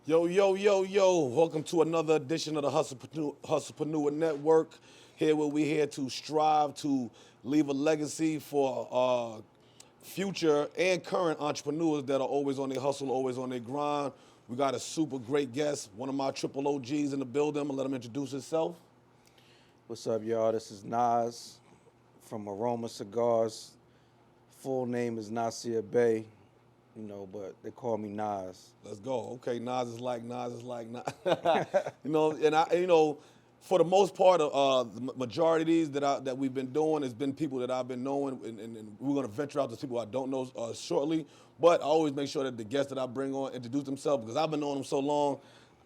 Yo, yo, yo, yo. Welcome to another edition of the Hustlepreneur Network. Here where we're here to strive to leave a legacy for future and current entrepreneurs that are always on their hustle, always on their grind. We got a super great guest, one of my triple OGs in the building. I'm gonna let him introduce himself. What's up, y'all? This is Nas from Aroma Cigars. Full name is Nasir Bey, but they call me Nas. Let's go. Okay, Nas is like Nas. For the most part, the majority of these that we've been doing has been people that I've been knowing, and we're gonna venture out to people I don't know shortly. But I always make sure that the guests that I bring on introduce themselves because I've been knowing them so long.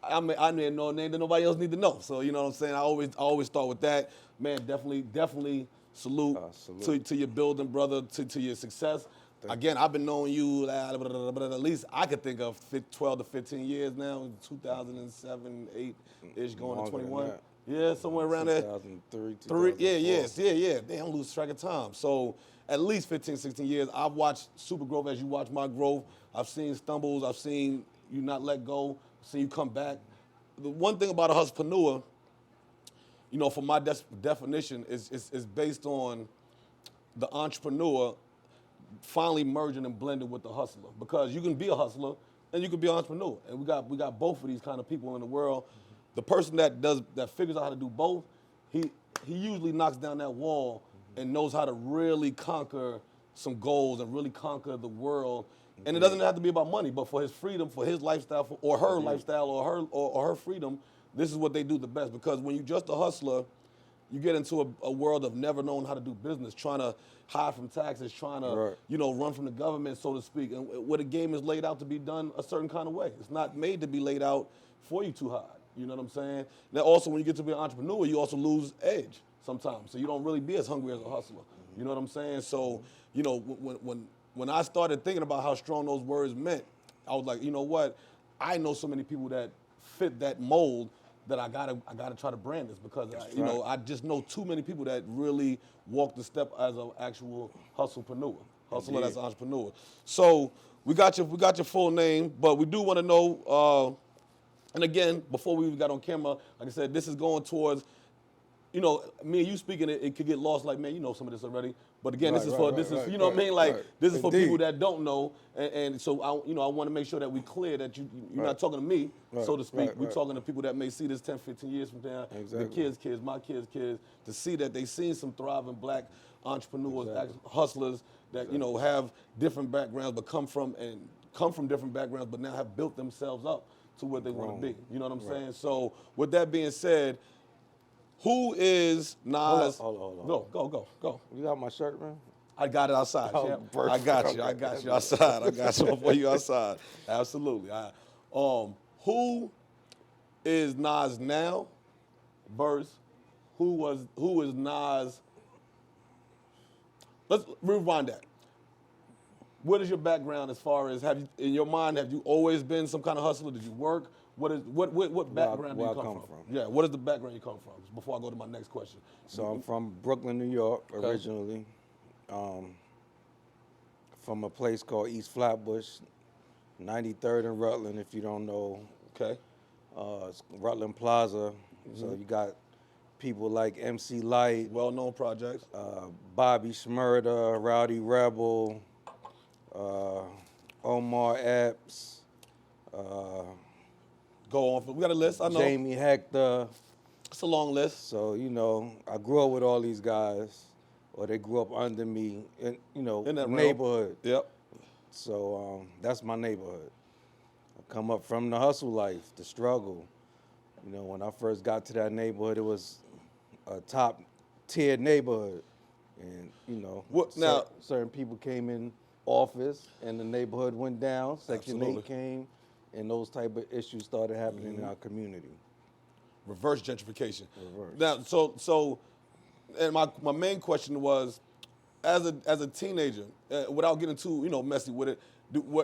I didn't know a name that nobody else need to know. So you know what I'm saying. I always start with that. Man, definitely salute, Salute. to your building, brother, to your success. Again, I've been knowing you at least I could think of 12 to 15 years now, 2007, 8-ish, going to Longer than 21. that. Yeah, somewhere around there. 2003, Three, 2004. yeah. Damn, I'm losing track of time. So at least 15, 16 years. I've watched super growth as you watch my growth. I've seen stumbles. I've seen you not let go. I've seen you come back. The one thing about a hustlepreneur, for my definition, is based on the entrepreneur finally merging and blending with the hustler. Because you can be a hustler and you can be an entrepreneur. And we got both of these kind of people in the world. The person that figures out how to do both, he usually knocks down that wall and knows how to really conquer some goals and really conquer the world. And it doesn't have to be about money, but for his freedom, for his lifestyle, or her lifestyle, or her freedom, this is what they do the best. Because when you're just a hustler, you get into a world of never knowing how to do business, trying to hide from taxes, trying to, Right. run from the government, so to speak. And where the game is laid out to be done a certain kind of way. It's not made to be laid out for you to hide. You know what I'm saying? Now, also, when you get to be an entrepreneur, you also lose edge sometimes. So you don't really be as hungry as a hustler. You know what I'm saying? So, when I started thinking about how strong those words meant, I was like, you know what? I know so many people that fit that mold that I gotta try to brand this because I just know too many people that really walk the step as an actual hustlepreneur, hustler that's an entrepreneur. So we got your full name, but we do want to know. And again, before we even got on camera, like I said, this is going towards, me and you speaking, it could get lost. Like, man, you know some of this already. But again, this is what I mean. Like, this is for Indeed. people that don't know, and so I want to make sure that we clear that you're not talking to me, so to speak. We're talking to people that may see this 10, 15 years from now. Exactly. The kids, my kids, to see that they seen some thriving black entrepreneurs, hustlers that have different backgrounds, but come from different backgrounds, but now have built themselves up to what they want to be. You know what I'm saying? So with that being said, who is Nas? Hold on. Go. You got my shirt, man? I got it outside. Oh, champ. perfect. I got you outside. I got you for you outside. Absolutely. Who is Nas now versus who is Nas? Let's rewind that. What is your background as far as have you always been some kind of hustler? Did you work? What background do you come from? Yeah, what is the background you come from? Before I go to my next question. So I'm from Brooklyn, New York, originally. From a place called East Flatbush, 93rd and Rutland, if you don't know. Okay. It's Rutland Plaza. So you got people like MC Light, Well-known projects. Bobby Shmurda, Rowdy Rebel, Omar Epps, Go on. We got a list. I know. Jamie Hector. It's a long list. So, I grew up with all these guys, or they grew up under me in In that neighborhood. Yep. So that's my neighborhood. I come up from the hustle life, the struggle. When I first got to that neighborhood, it was a top tier neighborhood. And, certain people came in office and the neighborhood went down, Section Absolutely. 8 came, and those type of issues started happening in our community. Reverse gentrification. Reverse. Now, so, and my main question was, as a teenager, without getting too messy with it,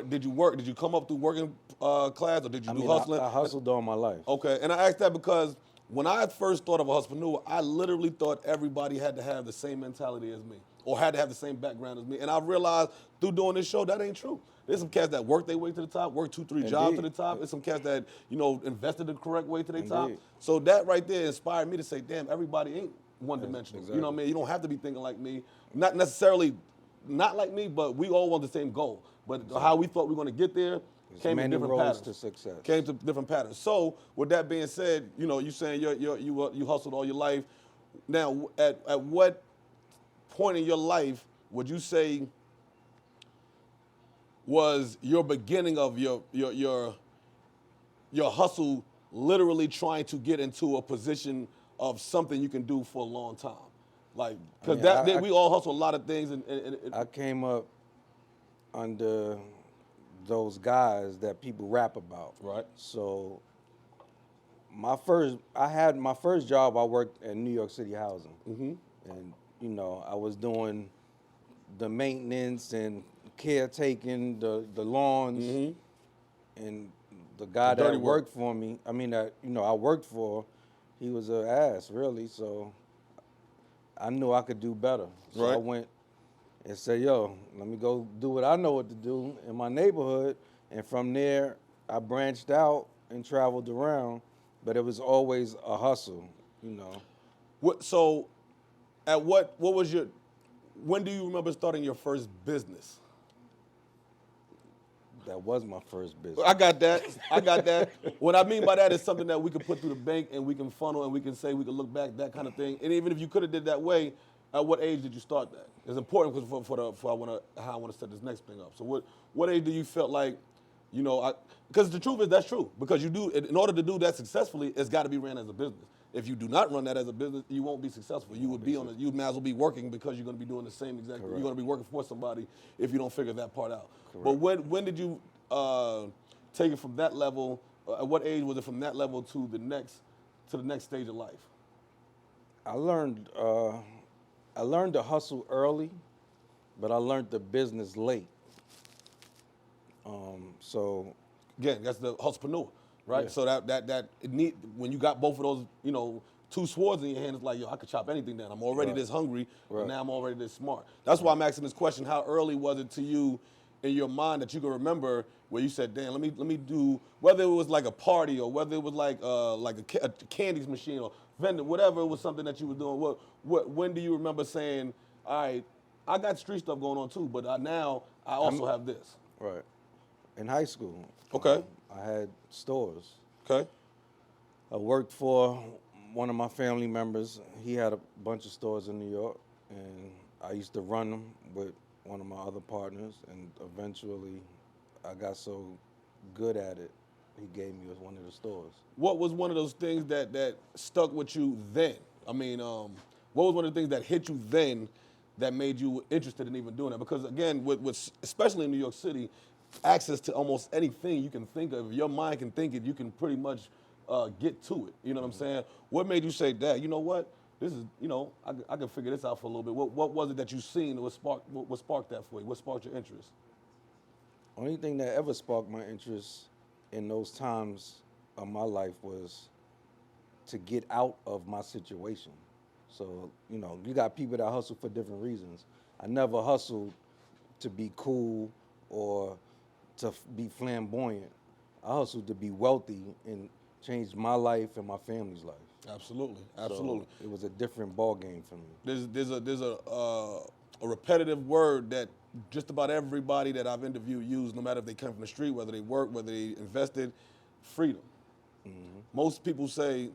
did you work? Did you come up through working class, or did you do hustling? I hustled all my life. Okay, and I asked that because when I first thought of a hustlepreneur, I literally thought everybody had to have the same mentality as me. or had to have the same background as me. And I realized through doing this show that ain't true. There's some cats that work their way to the top, work 2-3 jobs to the top. There's some cats that, invested the correct way to the top. So that right there inspired me to say, damn, everybody ain't one-dimensional. Exactly. You know what I mean? You don't have to be thinking like me. Not necessarily not like me, but we all want the same goal. But how we thought we were going to get there came in many different roads patterns. to success. Came to different patterns. So with that being said, you saying you hustled all your life. Now, at what point in your life would you say was your beginning of your hustle literally trying to get into a position of something you can do for a long time? Like, because we all hustle a lot of things. And I came up under those guys that people rap about. Right. So my first job, I worked in New York City housing. Mm-hmm. And, I was doing the maintenance and caretaking, the lawns. Mm-hmm. And the guy that worked for me, I worked for, he was an ass, really. So I knew I could do better. So I went and said, yo, let me go do what I know what to do in my neighborhood. And from there, I branched out and traveled around, but it was always a hustle, So when do you remember starting your first business? That was my first business. I got that. What I mean by that is something that we can put through the bank and we can funnel and we can say we can look back, that kind of thing. And even if you could have did that way, at what age did you start that? It's important because how I want to set this next thing up. So what age do you felt like, because the truth is that's true. Because in order to do that successfully, it's got to be ran as a business. If you do not run that as a business, you won't be successful. You might as well be working because you're going to be doing the same exact thing. You're going to be working for somebody if you don't figure that part out. Correct. But when did you take it from that level? At what age was it from that level to the next stage of life? I learned to hustle early, but I learned the business late. So again, that's the hustlepreneur, right? Yeah. So when you got both of those, two swords in your hand, it's like, yo, I could chop anything down. I'm already this hungry, and now I'm already this smart. That's why I'm asking this question: how early was it to you in your mind that you can remember where you said, damn, let me do, whether it was like a party or whether it was like a candies machine or vending, whatever it was, something that you were doing. When do you remember saying, all right, I got street stuff going on too, but now I also have this? Right. In high school. Okay. I had stores. Okay. I worked for one of my family members. He had a bunch of stores in New York, and I used to run them with one of my other partners, and eventually I got so good at it, he gave me one of the stores. What was one of those things that stuck with you then? I mean, what was one of the things that hit you then that made you interested in even doing that? Because again, with especially in New York City, access to almost anything you can think of, if your mind can think it, you can pretty much get to it. You know what I'm saying? What made you say, Dad, you know what? This is, I can figure this out for a little bit. What was it that you seen that what sparked that for you? What sparked your interest? Only thing that ever sparked my interest in those times of my life was to get out of my situation. So, you got people that hustle for different reasons. I never hustled to be cool or to be flamboyant. I hustled to be wealthy and change my life and my family's life. Absolutely. So it was a different ball game for me. There's a repetitive word that just about everybody that I've interviewed use, no matter if they come from the street, whether they work, whether they invested, freedom. Mm-hmm. Most people say,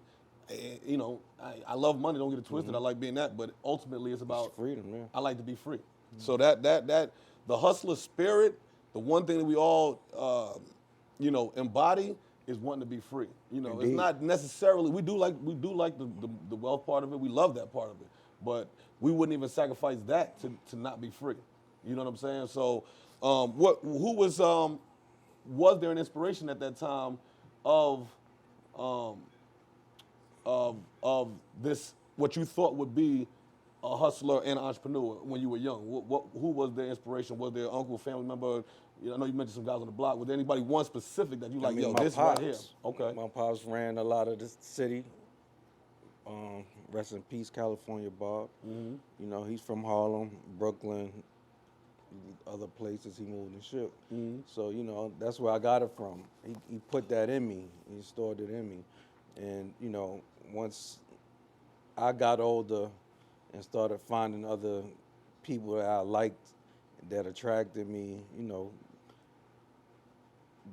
I love money, don't get it twisted, I like being that, but ultimately it's about freedom, man. I like to be free. Mm-hmm. So that the hustler spirit, the one thing that we all embody is wanting to be free. Indeed. It's not necessarily we do like the wealth part of it. We love that part of it, but we wouldn't even sacrifice that to not be free. You know what I'm saying? So, who was there an inspiration at that time of this what you thought would be a hustler and an entrepreneur when you were young? Who was their inspiration? Was there an uncle, family member? I know you mentioned some guys on the block. Was there anybody one specific that you like, this pops, right here? Okay. My pops ran a lot of the city. Rest in peace, California Bob. You know, he's from Harlem, Brooklyn, other places he moved and shook. So, you know, that's where I got it from. He put that in me. He stored it in me. And, you know, once I got older and started finding other people that I liked that attracted me, you know,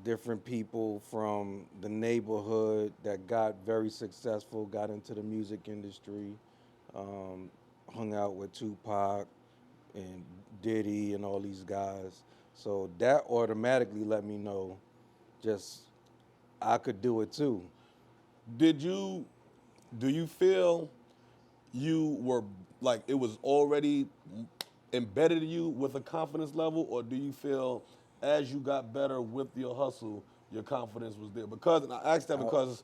different people from the neighborhood that got very successful, got into the music industry, hung out with Tupac and Diddy and all these guys. So that automatically let me know just I could do it too. Do you feel you were like it was already embedded in you with a confidence level, or do you feel as you got better with your hustle, your confidence was there? Because, and I asked that because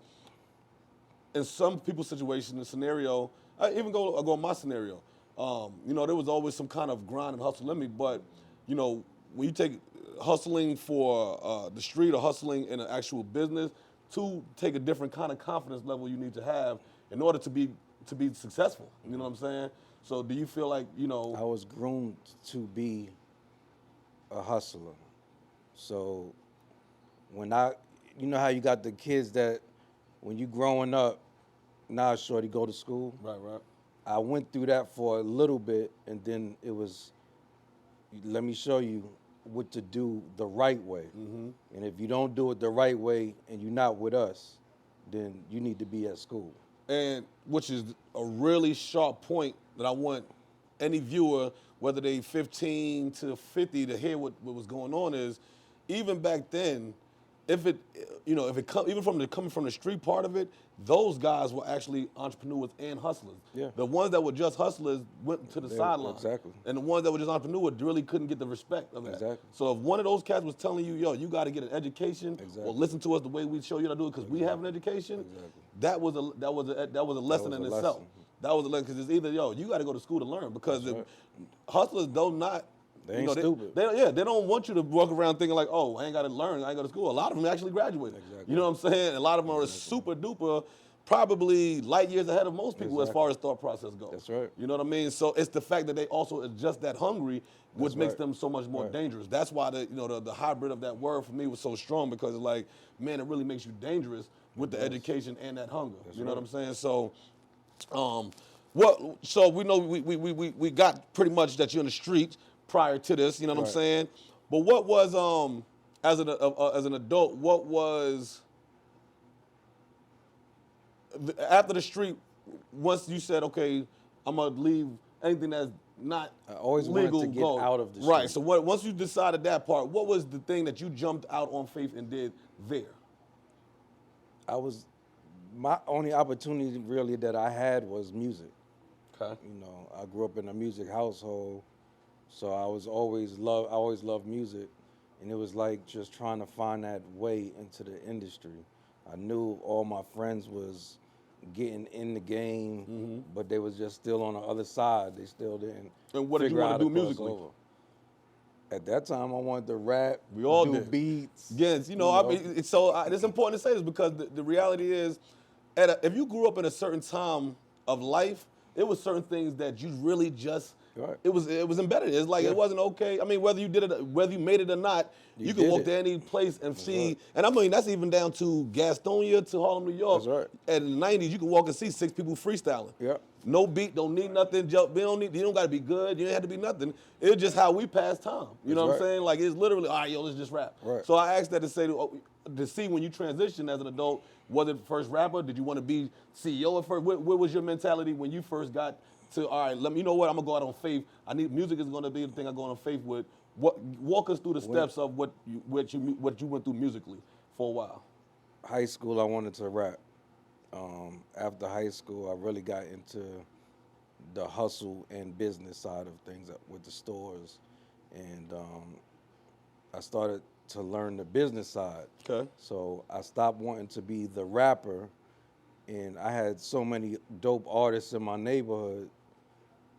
in some people's situation, the scenario, I go in my scenario, you know, there was always some kind of grind and hustle in me, but, you know, when you take hustling for the street or hustling in an actual business, to take a different kind of confidence level you need to have in order to be successful. You know what I'm saying? So do you feel like, you know, I was groomed to be a hustler. So when you know how you got the kids that when you growing up, now shorty go to school. right. I went through that for a little bit, and then it was, let me show you what to do the right way. And if you don't do it the right way and you're not with us, then you need to be at school. And which is a really sharp point that I want any viewer, whether they 15 to 50, to hear what was going on is, even back then, if it even coming from the street part of it, those guys were actually entrepreneurs and hustlers. Yeah. The ones that were just hustlers went to the sideline. Exactly. And the ones that were just entrepreneurs really couldn't get the respect of that. Exactly. So if one of those cats was telling you, yo, you got to get an education, Exactly. or listen to us the way we show you how to do it because we have an education, Exactly. that was a lesson in a itself. lesson. That was a lesson because it's either, yo, you got to go to school to learn, because That's if right. hustlers don't not. They ain't you know, stupid. They don't want you to walk around thinking like, oh, I ain't got to learn, I ain't go to school. A lot of them actually graduated. Exactly. You know what I'm saying? A lot of them are super duper, probably light years ahead of most people as Exactly. far as thought process goes. That's right. You know what I mean? So it's the fact that they also are just that hungry, which That's makes right. them so much more Right. dangerous. That's why the hybrid of that word for me was so strong, because it's like, man, it really makes you dangerous with the education and that hunger. You know what I'm saying? So, so we know we got pretty much that you're in the street prior to this. You know what I'm Right. saying? But what was as an adult, what was after the street? Once you said, okay, I'm gonna leave anything that's not I always wanted legal, to get go. out of the Right. street. So once you decided that part, what was the thing that you jumped out on faith and did there? My only opportunity really that I had was music. Okay. You know, I grew up in a music household, so I always loved music, and it was like just trying to find that way into the industry. I knew all my friends was getting in the game, but they was just still on the other side. They still didn't. And what did you figure wanna out do how to cross musically? over. At that time, I wanted to rap, We all do did. beats. Yes, I mean, it's important to say this because the reality is, if you grew up in a certain time of life, it was certain things that you really just, Right. it was embedded. It's like, Yeah. it wasn't okay. I mean, whether you made it or not, you could did walk it. to any place and see, right. and I mean, that's even down to Gastonia to Harlem, New York. That's right. In the 90s, you could walk and see 6 people freestyling. Yeah. No beat, don't need nothing. You don't got to be good. You ain't have to be nothing. It's just how we pass time. You know what I'm That's right. saying? Like, it's literally, all right, yo, let's just rap. Right. So I asked that to say, to see when you transitioned as an adult, was it first rapper? Did you want to be CEO at first? What was your mentality when you first got to, all right, you know what, I'm going to go out on faith. Music is going to be the thing I go on faith with. Walk us through the steps of what you went through musically for a while. High school, I wanted to rap. After high school, I really got into the hustle and business side of things with the stores, and I started to learn the business side. Okay. So I stopped wanting to be the rapper, and I had so many dope artists in my neighborhood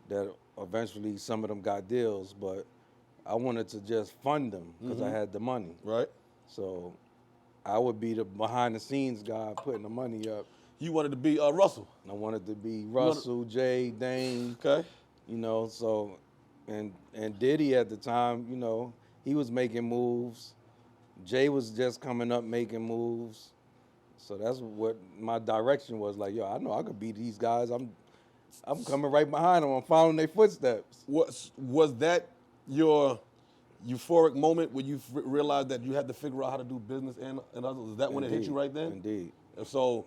that eventually some of them got deals, but I wanted to just fund them because I had the money. Right. So I would be the behind the scenes guy putting the money up. you wanted to be Russell. And I wanted to be Russell, Jay, Dane. Okay. You know, so and Diddy at the time, you know, he was making moves. Jay was just coming up making moves. So that's what my direction was. Like, yo, I know I could beat these guys. I'm coming right behind them. I'm following their footsteps. Was that your euphoric moment when you realized that you had to figure out how to do business and others? Is that when it hit you right then? Indeed. And so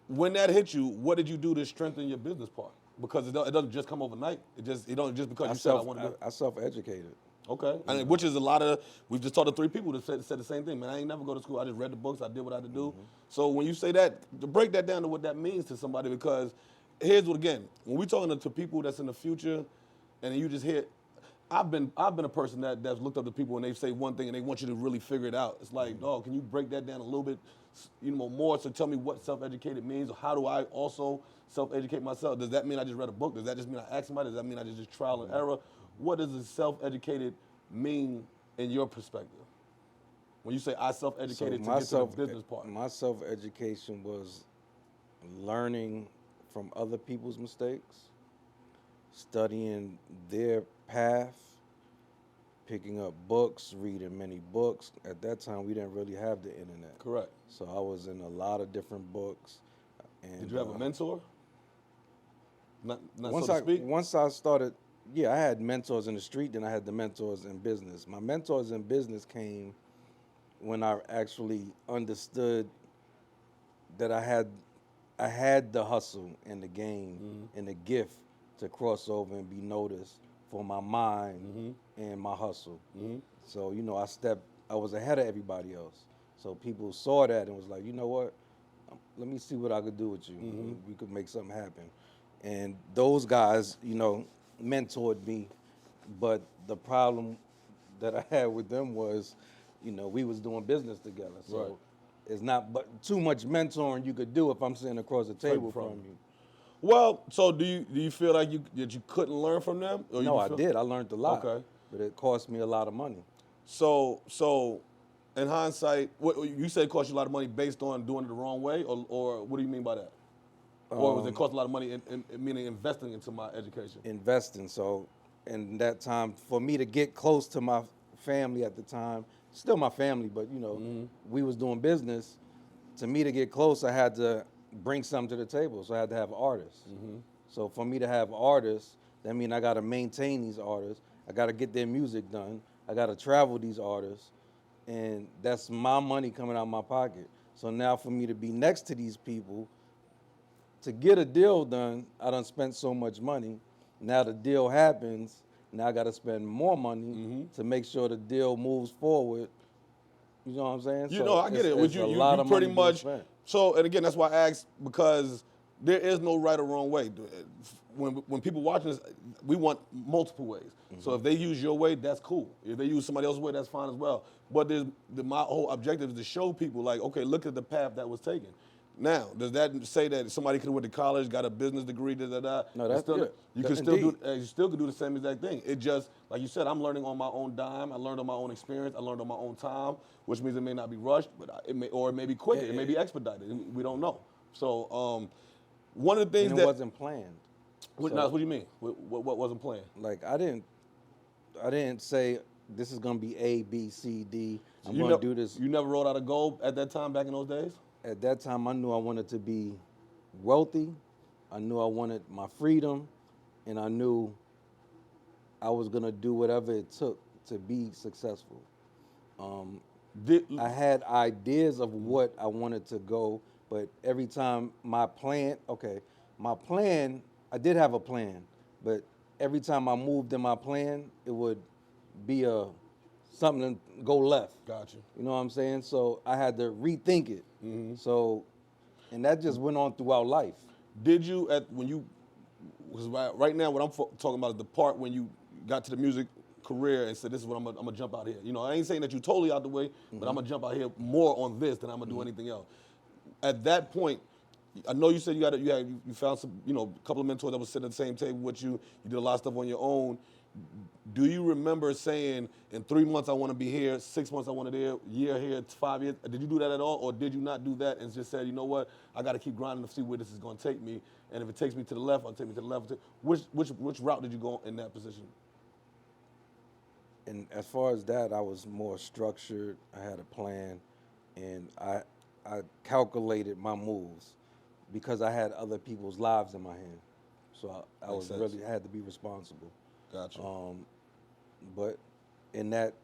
when that hit you, what did you do to strengthen your business part? Because it doesn't just come overnight. It don't just because you said I want to do it. I self-educated. Okay. And which is a lot of, we've just talked to 3 people that said the same thing. Man, I ain't never go to school. I just read the books. I did what I had to do. So when you say that, to break that down to what that means to somebody, because here's what, again, when we talking to people that's in the future and you just hear, I've been a person that's looked up to people and they say one thing and they want you to really figure it out. It's like, dog, can you break that down a little bit, more? So tell me what self-educated means, or how do I also self-educate myself? Does that mean I just read a book? Does that just mean I asked somebody? Does that mean I just trial and error? What does a self-educated mean in your perspective? When you say I self-educated to get to the business part. My self-education was learning from other people's mistakes, studying their path, picking up books, reading many books. At that time, we didn't really have the internet. Correct. So I was in a lot of different books. And Did you have a mentor? Not once so to speak? Once I started, yeah, I had mentors in the street, then I had the mentors in business. My mentors in business came when I actually understood that I had the hustle and the game and the gift to cross over and be noticed for my mind and my hustle. So, I was ahead of everybody else. So people saw that and was like, you know what? Let me see what I could do with you. We could make something happen. And those guys, mentored me. But the problem that I had with them was, we was doing business together. So Right. it's not but too much mentoring you could do if I'm sitting across the table from you. Well, so do you feel like that you couldn't learn from them? Or No, you I feel- did. I learned a lot. Okay. But it cost me a lot of money. So in hindsight, what you say it cost you a lot of money based on doing it the wrong way, or what do you mean by that? Or was it cost a lot of money in meaning investing into my education? Investing. So in that time, for me to get close to my family at the time, still my family, but we was doing business. To me to get close, I had to bring something to the table. So I had to have artists. So for me to have artists, that means I got to maintain these artists. I got to get their music done. I got to travel these artists. And that's my money coming out of my pocket. So now for me to be next to these people, to get a deal done, I done spent so much money. Now the deal happens, now I got to spend more money to make sure the deal moves forward. You know what I'm saying? I get it. It's You a lot of pretty money being much. spent. So, and again, that's why I asked, because there is no right or wrong way. When people watching this, we want multiple ways. So if they use your way, that's cool. If they use somebody else's way, that's fine as well. But my whole objective is to show people, like, okay, look at the path that was taken. Now, does that say that somebody could have went to college, got a business degree, da? No, that's still, good. you can still do. You still could do the same exact thing. It just, like you said, I'm learning on my own dime. I learned on my own experience. I learned on my own time, which means it may not be rushed, but it may be quicker. It may be expedited. We don't know. So, one of the things And it that wasn't planned. what do you mean? What wasn't planned? Like I didn't say this is gonna be A, B, C, D. I'm You gonna nev- do this. You never wrote out a goal at that time back in those days? At that time, I knew I wanted to be wealthy. I knew I wanted my freedom, and I knew I was gonna do whatever it took to be successful. I had ideas of what I wanted to go, but every time I did have a plan, but every time I moved in my plan, it would be something to go left. Gotcha. You know what I'm saying? So I had to rethink it. So, and that just went on throughout life. Did you because right now what I'm talking about is the part when you got to the music career and said, this is what I'm gonna jump out here. I ain't saying that you're totally out the way, but I'm gonna jump out here more on this than I'm gonna do anything else. At that point, I know you said you found some, a couple of mentors that was sitting at the same table with you. You did a lot of stuff on your own. Do you remember saying in 3 months I want to be here, 6 months I want to be there, year here, 5 years? Did you do that at all, or did you not do that and just said, you know what, I got to keep grinding to see where this is going to take me, and if it takes me to the left, I'll take me to the left. Which route did you go in that position? And as far as that, I was more structured. I had a plan, and I calculated my moves because I had other people's lives in my hand. So I Makes was sense. really had to be responsible. Gotcha. But in that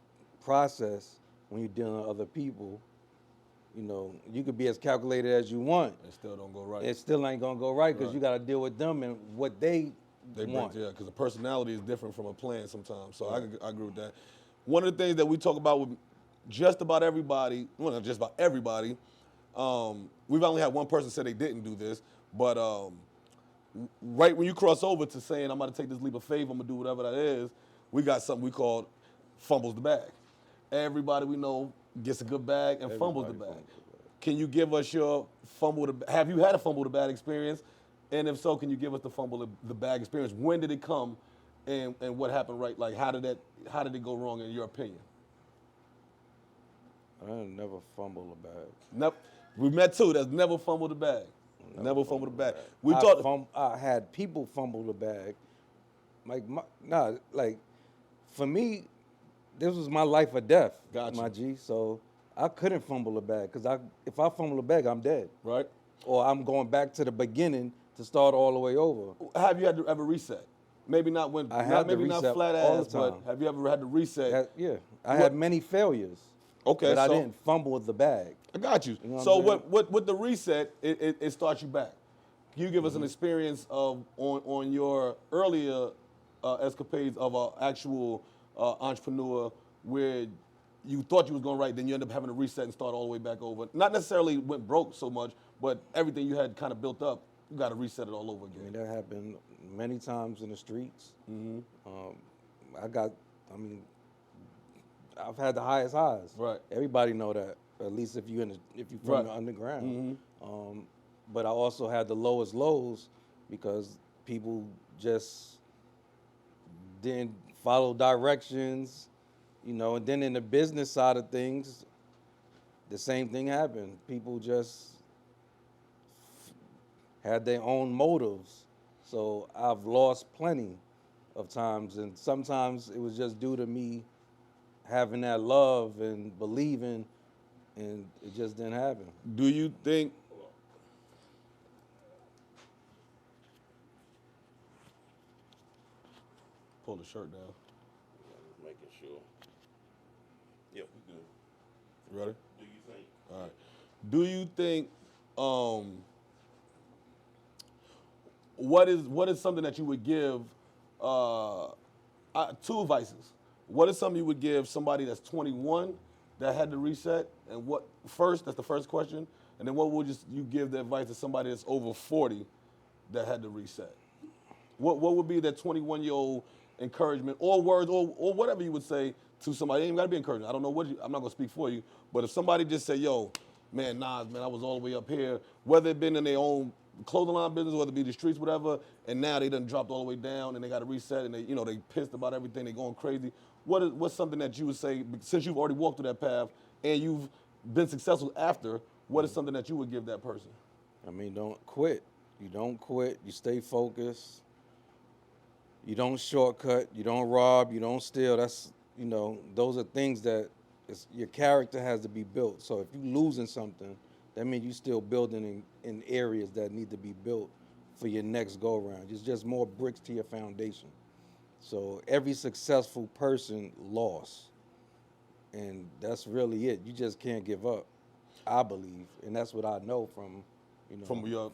process, when you're dealing with other people, you know, you could be as calculated as you want. It still don't go right. It still ain't gonna go right because Right. you got to deal with them and what they They want. yeah, because the personality is different from a plan sometimes. So I agree with that. One of the things that we talk about with just about everybody, well, not just about everybody, we've only had one person say they didn't do this, but right when you cross over to saying, I'm going to take this leap of faith, I'm going to do whatever that is, we got something we call fumbles the bag. Everybody we know gets a good bag and fumbles the bag. Everybody fumbles the bag. Can you give us your have you had a fumble the bag experience? And if so, can you give us the fumble the bag experience? When did it come and what happened right? Like how did it go wrong in your opinion? I never fumble a bag. Never, we met two that's never fumbled the bag. Never fumbled the bag. We thought I had people fumble the bag. Like for me, this was my life or death, Gotcha. my G. So I couldn't fumble a bag because if I fumble a bag, I'm dead, right. or I'm going back to the beginning to start all the way over. Have you had to ever reset? Maybe not when I had to maybe not reset flat all ass, the but time. have you ever had to reset? Yeah, I had many failures. Okay, but I so- didn't fumble the bag. I got you. You know what So I'm saying? what with the reset, it starts you back. Can you give us an experience of on your earlier escapades of an actual entrepreneur where you thought you was going right, then you end up having to reset and start all the way back over. Not necessarily went broke so much, but everything you had kind of built up, you got to reset it all over I mean, again. that happened many times in the streets. I've had the highest highs. Right. Everybody know that. At least if you from Right. the underground. But I also had the lowest lows because people just didn't follow directions, you know. And then in the business side of things, the same thing happened. People just had their own motives. So I've lost plenty of times, and sometimes it was just due to me having that love and believing, and it just didn't happen. Do you think? Pull the shirt down. Making sure. Yeah, we good. You ready? Do you think? All right. Do you think what is something that you would give two advices? What is something you would give somebody that's 21 that had to reset, and what first? That's the first question, and then what would you give the advice to somebody that's over 40 that had to reset? What would be that 21-year-old encouragement or words or whatever you would say to somebody? It ain't got to be encouragement. I don't know I'm not gonna speak for you, but if somebody just say, "Yo, man, Nas, man, I was all the way up here," whether it been in their own clothing line business, whether it be the streets, whatever, and now they done dropped all the way down and they got to reset and they pissed about everything, they going crazy. What's something that you would say, since you've already walked through that path and you've been successful after, what is something that you would give that person? I mean, don't quit. You don't quit. You stay focused. You don't shortcut. You don't rob. You don't steal. That's, those are things that your character has to be built. So if you're losing something, that means you're still building in areas that need to be built for your next go around. It's just more bricks to your foundation. So every successful person lost. And that's really it. You just can't give up, I believe. And that's what I know from Your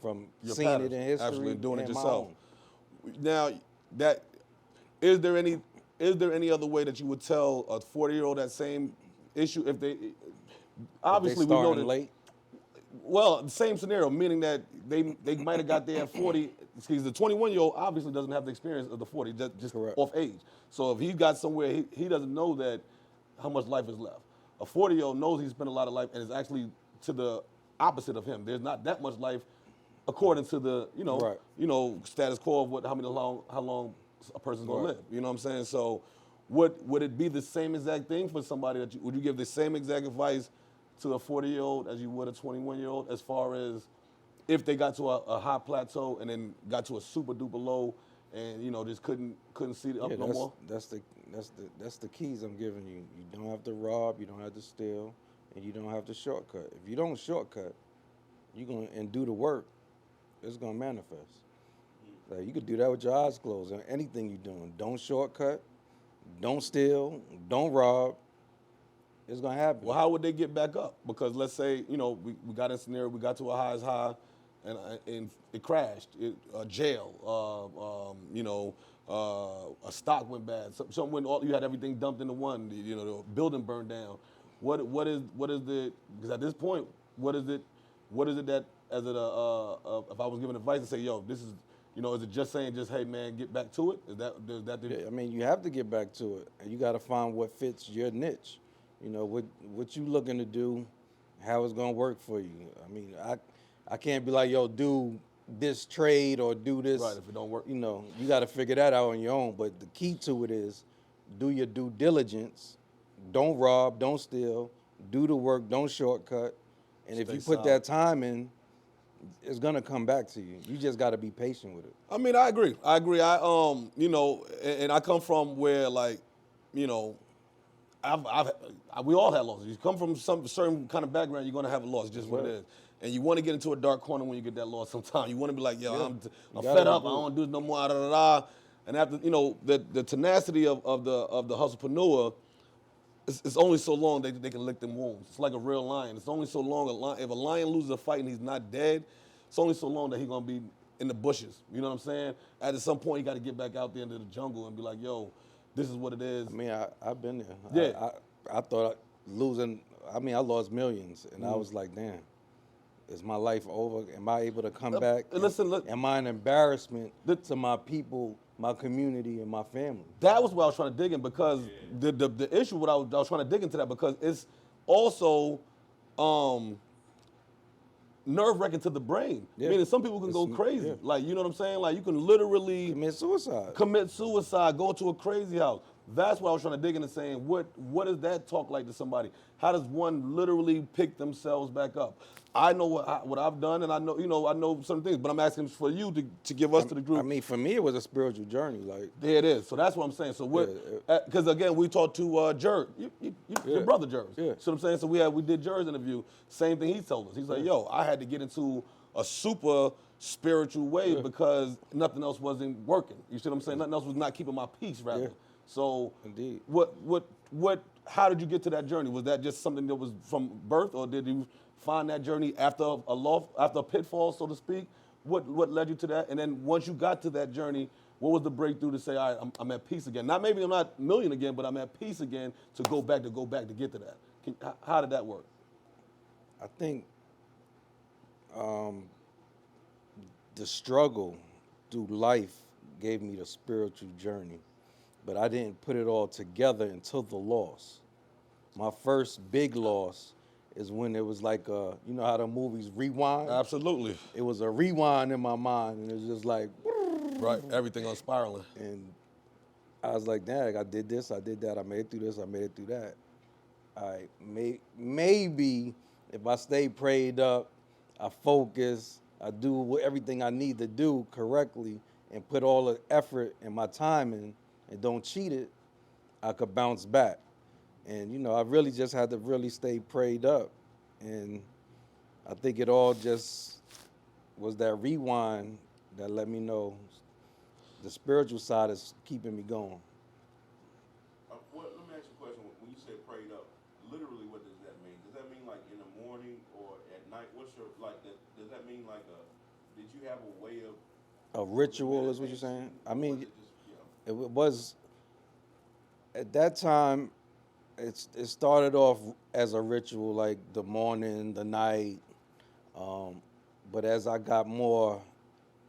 seeing patterns, it in history, actually doing it and my yourself. own. Now, is there any other way that you would tell a 40-year-old that same issue if they obviously If they we know starting that late. well, the same scenario, meaning that they might have got there at 40. Excuse the 21-year-old obviously doesn't have the experience of the 40, just Correct. off age. So if he got somewhere, he doesn't know that how much life is left. A 40-year-old knows he's spent a lot of life and is actually to the opposite of him. There's not that much life according to the Right. status quo of how long a person's gonna Right. live. You know what I'm saying? So, would it be the same exact thing for somebody that would you give the same exact advice to a 40-year-old as you would a 21-year-old as far as if they got to a high plateau and then got to a super duper low and just couldn't see it up Yeah, no more? that's the keys I'm giving you. You don't have to rob, you don't have to steal, and you don't have to shortcut. If you don't shortcut, and do the work, it's gonna manifest. Like you could do that with your eyes closed. And anything you're doing, don't shortcut, don't steal, don't rob. It's gonna happen. Well, how would they get back up? Because let's say, we got in a scenario, we got to a high as high, and it crashed. Jail, a stock went bad. Something went, you had everything dumped into one. The building burned down. What is the? Because at this point, what is it that as if I was giving advice and say, yo, this is. Is it just saying, hey man, get back to it? Is that the? Yeah, I mean, you have to get back to it, and you got to find what fits your niche. What you looking to do, how it's gonna work for you. I mean, I can't be like, yo, do this trade or do this. Right, if it don't work. You got to figure that out on your own. But the key to it is do your due diligence. Don't rob, don't steal, do the work, don't shortcut. And if Stay you put solid. that time in, it's gonna come back to you. You just got to be patient with it. I mean, I agree. And I come from where we all had losses. You come from some certain kind of background, you're gonna have a loss. It's just what it is. And you want to get into a dark corner when you get that loss. Sometimes you want to be like, yo, I'm gotta fed up. do I it. don't do this no more. Da, da, da. And after the tenacity of the hustlepreneur, it's only so long they can lick them wounds. It's like a real lion. It's only so long if a lion loses a fight and he's not dead, it's only so long that he's gonna be in the bushes. You know what I'm saying? At some point, you got to get back out there into the jungle and be like, yo, this is what it is. I mean, I've been there. Yeah. I thought losing. I mean, I lost millions, and I was like, damn, is my life over? Am I able to come back? listen, look- Am I an embarrassment to my people, my community, and my family? That was what I was trying to dig in because the issue what I was trying to dig into that because it's also nerve-wracking to the brain. Yeah. Meaning some people can go It's- crazy. yeah. Like, you know what I'm saying? Like you can literally Commit suicide. commit suicide, go to a crazy house. That's what I was trying to dig into saying. What does that talk like to somebody? How does one literally pick themselves back up? I know what I've done, and I know certain things, but I'm asking for you to give us to the group. I mean, for me, it was a spiritual journey. Like, There it is. So that's what I'm saying. So what? Because again, we talked to Jerg, your brother Jerg. Yeah. So I'm saying. So we did Jerg's interview. Same thing he told us. He's like, yo, I had to get into a super spiritual way because nothing else wasn't working. You see what I'm saying? Nothing else was not keeping my peace, rather. Yeah. So Indeed. How did you get to that journey? Was that just something that was from birth, or did you find that journey after a pitfall, so to speak? What led you to that? And then once you got to that journey, what was the breakthrough to say, all right, I'm at peace again? Not maybe I'm not a million again, but I'm at peace again to go back to get to that. How did that work? I think the struggle through life gave me the spiritual journey, but I didn't put it all together until the loss. My first big loss is when it was like, you know how the movies rewind? Absolutely. It was a rewind in my mind, and it was just like, Right. Everything on spiraling. and I was like, dang, I did this, I did that, I made it through this, I made it through that. All right, maybe if I stay prayed up, I focus, I do everything I need to do correctly, and put all the effort and my time in, and don't cheat it, I could bounce back. And I really just had to really stay prayed up, and I think it all just was that rewind that let me know the spiritual side is keeping me going. Let me ask you a question. When you say prayed up, literally, what does that mean? Does that mean like in the morning or at night? What's your does that mean like did you have a way of? A ritual is what you're saying? I Or mean, was it just, it was, at that time, it started off as a ritual, like the morning, the night. But as I got more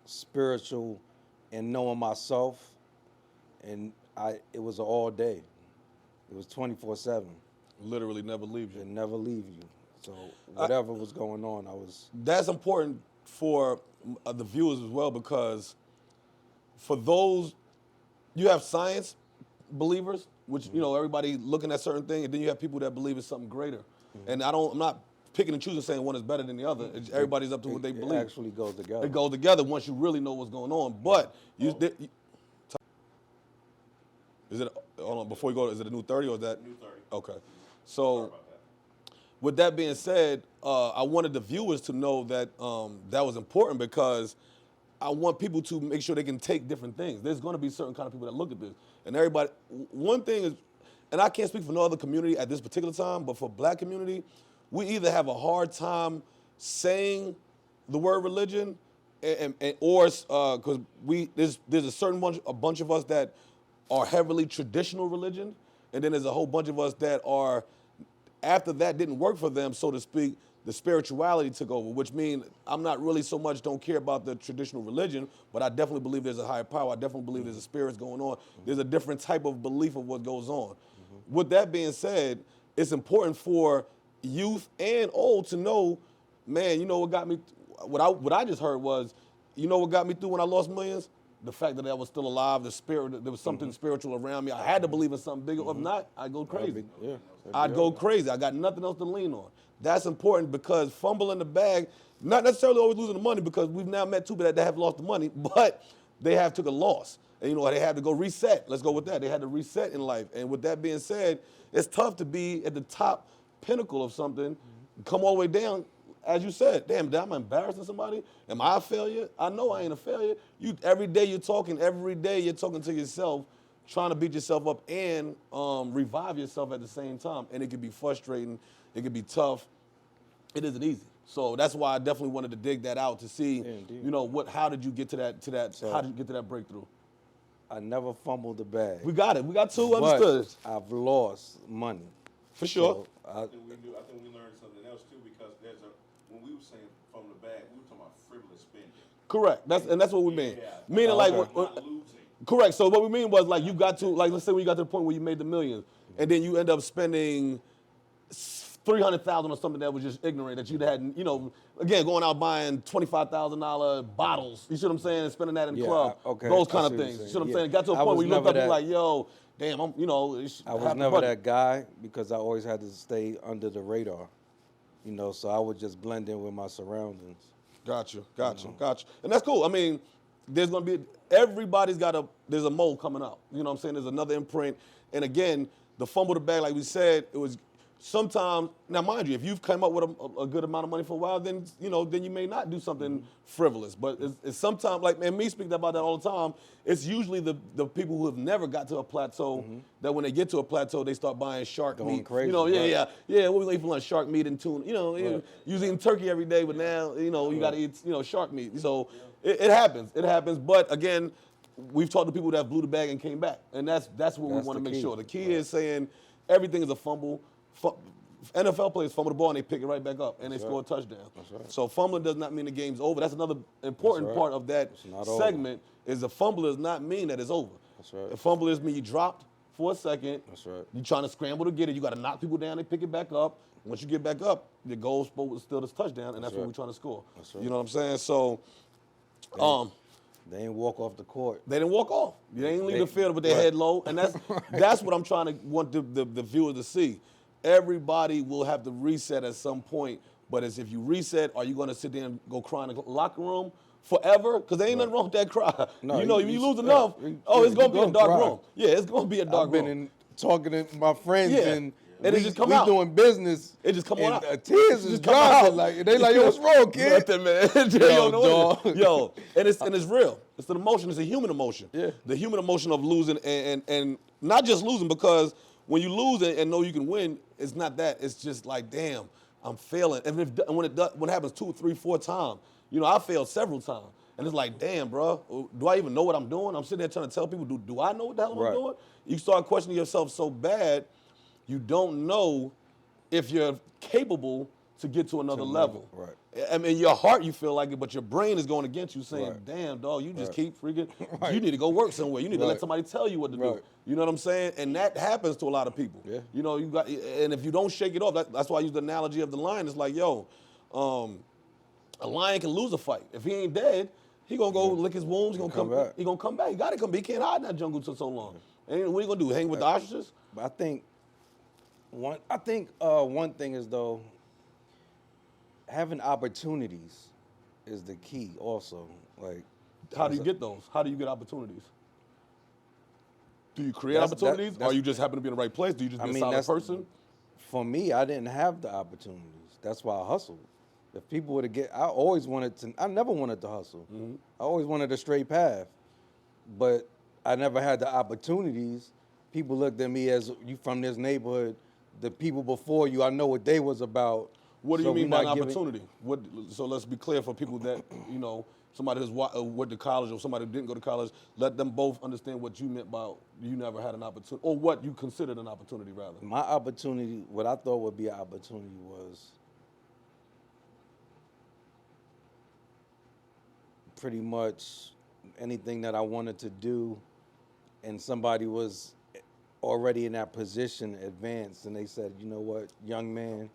spiritual and knowing myself, and it was all day. It was 24/7. Literally never leaves you. It never leave you. So whatever was going on, I was. That's important for the viewers as well because for those you have science believers, which you know everybody looking at certain things, and then you have people that believe it's something greater. And I'm not picking and choosing saying one is better than the other. Everybody's up to what they It believe. actually goes together. It goes together once you really know what's going on. But is it? Hold on, before you go, is it a new 30 or is that? New 30. Okay. Sorry So about that. with that being said, I wanted the viewers to know that that was important because I want people to make sure they can take different things. There's going to be certain kind of people that look at this, and everybody. One thing is, and I can't speak for no other community at this particular time, but for Black community, we either have a hard time saying the word religion, or because there's a certain bunch of us that are heavily traditional religion, and then there's a whole bunch of us that are, after that didn't work for them, so to speak, the spirituality took over, which means I'm not really so much don't care about the traditional religion, but I definitely believe there's a higher power. I definitely believe there's a spirits going on. There's a different type of belief of what goes on. With that being said, it's important for youth and old to know, man, you know what got me, what I just heard was, you know what got me through when I lost millions? The fact that I was still alive, the spirit, there was something spiritual around me. I had to believe in something bigger. If not, I'd go crazy. Yeah. I'd go crazy. I got nothing else to lean on. That's important because fumbling the bag, not necessarily always losing the money, because we've now met two people that have lost the money, but they have took a loss. And you know, they had to go reset. Let's go with that. They had to reset in life. And with that being said, it's tough to be at the top pinnacle of something, come all the way down. As you said, damn, am I embarrassing somebody? Am I a failure? I know I ain't a failure. Every day you're talking to yourself, trying to beat yourself up and revive yourself at the same time. And it can be frustrating. It can be tough. It isn't easy. So that's why I definitely wanted to dig that out to see, you know, how did you get to that, how did you get to that breakthrough? I never fumbled the bag. We got it. We got two understood. But I've lost money. For sure. So I think we learned something else too, because when we were saying from the bag, we were talking about frivolous spending. Correct. That's what we mean. Yeah. Meaning like, Not losing. correct. So what we mean was like you got to, like, let's say when you got to the point where you made the millions, and then you end up spending $300,000 or something that was just ignorant, that you'd had, you know, again, going out buying $25,000 bottles, you see what I'm saying, and spending that in the club, those kind of things. You see what I'm saying? Got to a point where you looked up and like, yo, damn, I'm, you know. I was never that guy because I always had to stay under the radar, you know, so I would just blend in with my surroundings. Gotcha. And that's cool. I mean, there's going to be, everybody's got there's a mold coming out. You know what I'm saying? There's another imprint. And again, the fumble the bag, like we said, it was sometimes, now mind you, if you've come up with a good amount of money for a while, then, you know, then you may not do something frivolous. But it's sometimes, like, man, me speaking about that all the time, it's usually the people who have never got to a plateau that when they get to a plateau, they start buying shark meat. Crazy, you know, right. yeah, what we eat for lunch? Shark meat and tuna. You know, Right. you was eating turkey every day, but now, you know, you got to eat, you know, shark meat. So it happens. It happens. But again, we've talked to people that blew the bag and came back. And that's what we That's want to the make key. sure. The key is saying everything is a fumble. NFL players fumble the ball and they pick it right back up and they score a touchdown. That's right. So fumbling does not mean the game's over. That's another important right. part of that It's not over. segment is a fumble does not mean that it's over. That's right. A fumble is mean you dropped for a second. That's right. You're trying to scramble to get it. You got to knock people down. They pick it back up. Once you get back up, the goal is still this touchdown, and that's what right. we're trying to score. That's right. You know what I'm saying? So, They ain't walk off the court. they didn't walk off. They ain't leave They- the field with their right. head low, and that's what I'm trying to want the viewers to see. Everybody will have to reset at some point, but as if you reset, are you going to sit there and go cry in the locker room forever? Because there ain't nothing wrong with that cry. No, you know, you- if you you- lose yeah, enough, you- it's you going to be a gonna dark cry. room. Yeah, it's going to be a dark I've been room. talking to my friends Yeah. and And it just come we out. doing business. It just come and, on out. Tears It is just come dropping. out. Like they like, yo, what's wrong, kid? Nothing, man. Yo, dog. dog. Yo, and it's real. It's an emotion. It's a human emotion. Yeah. The human emotion of losing and not just losing, because when you lose and know you can win, it's not that. It's just like, damn, I'm failing. And when it happens 2, 3, 4 times, you know, I failed several times. And it's like, damn, bro, do I even know what I'm doing? I'm sitting there trying to tell people, do I know what the hell I'm Right. doing? You start questioning yourself so bad, you don't know if you're capable to get to another level. Right. I mean, your heart, you feel like it, but your brain is going against you saying, Right. damn, dog, you just Right. keep freaking, Right. you need to go work somewhere. You need to let Right. somebody tell you what to do. Right. You know what I'm saying? And that happens to a lot of people. Yeah. You know, and if you don't shake it off, that's why I use the analogy of the lion. It's like, yo, a lion can lose a fight. If he ain't dead, He gonna go lick his wounds. He gonna Come come back. He gonna come back. He gotta come. He can't hide in that jungle for so long. And what you gonna do? Hang with the ostriches? But I think one thing is though having opportunities is the key also. Like How do you get those? How do you get opportunities? Do you create That's- opportunities, that's- or you just happen to be in the right place? Do you just be a solid person? For me, I didn't have the opportunities. That's why I hustled. If people were to get, I never wanted to hustle. I always wanted a straight path, but I never had the opportunities. People looked at me as, you from this neighborhood, the people before you, I know what they was about. What do so you mean we by an not giving- opportunity? So let's be clear for people that, somebody who's went to college or somebody who didn't go to college, let them both understand what you meant by you never had an opportunity, or what you considered an opportunity, rather. My opportunity, what I thought would be an opportunity was pretty much anything that I wanted to do and somebody was already in that position advanced and they said, you know what, young man,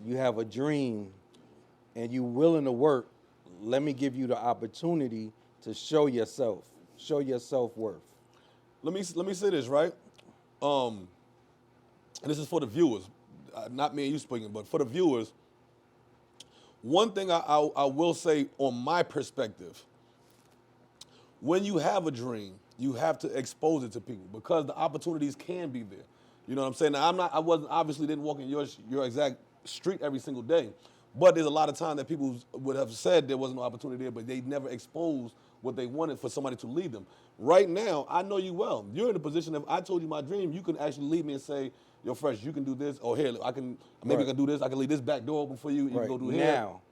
you have a dream and you willing to work, let me give you the opportunity to show your self-worth. Let me say this, right? And this is for the viewers, not me and you speaking, but for the viewers. One thing I will say on my perspective, when you have a dream, you have to expose it to people because the opportunities can be there. You know what I'm saying? Now, didn't walk in your exact street every single day, but there's a lot of time that people would have said there was no opportunity there, but they never exposed what they wanted for somebody to lead them. Right now, I know you well. You're in a position, if I told you my dream, you can actually lead me and say, yo, Fresh, you can do this, or here, I can do this, I can leave this back door open for you, you can go do here. Now,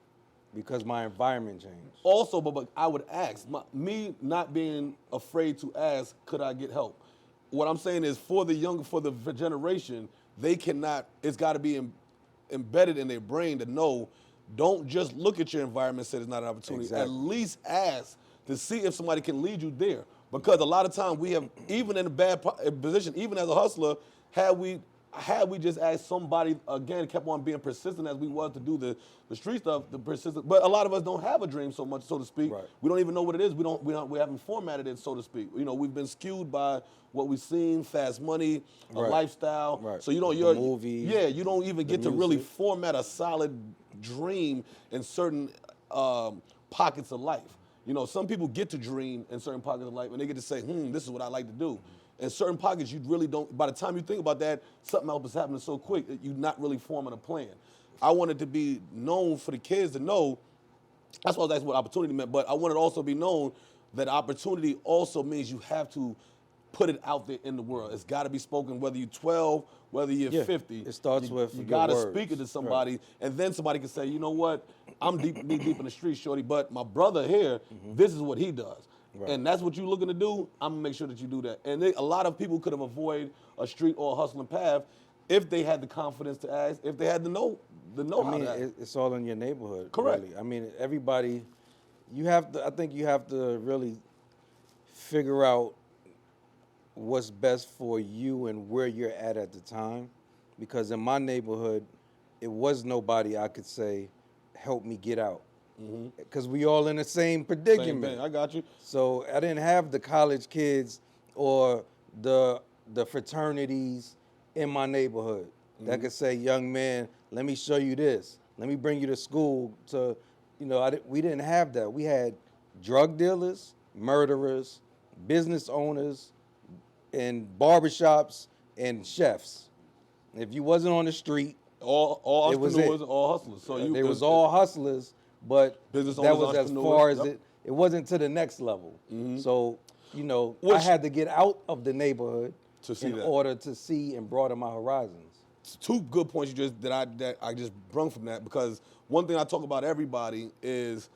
because my environment changed. Also, but I would ask, me not being afraid to ask, could I get help? What I'm saying is for the generation, it's got to be embedded in their brain to know, don't just look at your environment and say there's not an opportunity. Exactly. At least ask to see if somebody can lead you there. Because a lot of times we have, even in a bad position, even as a hustler, had we just asked somebody, again, kept on being persistent as we was to do the street stuff, the persistent, but a lot of us don't have a dream so much, so to speak. Right. We don't even know what it is. We haven't formatted it, so to speak. We've been skewed by what we've seen, fast money, a Right. lifestyle. Right. So The you're movies, you don't even get to really music. format a solid dream in certain pockets of life. Some people get to dream in certain pockets of life and they get to say, this is what I like to do. In certain pockets, you really don't, by the time you think about that, something else is happening so quick that you're not really forming a plan. I wanted to be known for the kids to know, that's why I was asking what opportunity meant, but I wanted to also be known that opportunity also means you have to put it out there in the world. It's got to be spoken, whether you're 12, whether you're 50. It starts with You your got to words. speak it to somebody, and then somebody can say, you know what, I'm deep in the street, shorty, but my brother here, this is what he does. Right. And that's what you're looking to do, I'm going to make sure that you do that. And a lot of people could have avoided a street or a hustling path if they had the confidence to ask, if they had the know I how mean, to ask. it's all in your neighborhood. Correct. Really. I mean, everybody, I think you have to really figure out what's best for you and where you're at the time. Because in my neighborhood, it was nobody I could say, help me get out. Because we all in the same Same predicament. thing. I got you. So I didn't have the college kids or the fraternities in my neighborhood that could say, young man, let me show you this. Let me bring you to school. We didn't have that. We had drug dealers, murderers, business owners, and barbershops and chefs. If you wasn't on the street, All it was entrepreneurs, it. all hustlers. So they was all hustlers, but Business that owners, was as entrepreneurs, far as yep. it wasn't to the next level. So, I Which- had to get out of the neighborhood To see in that. order to see and broaden my horizons. Two good points that I just brung from that, because one thing I talk about everybody is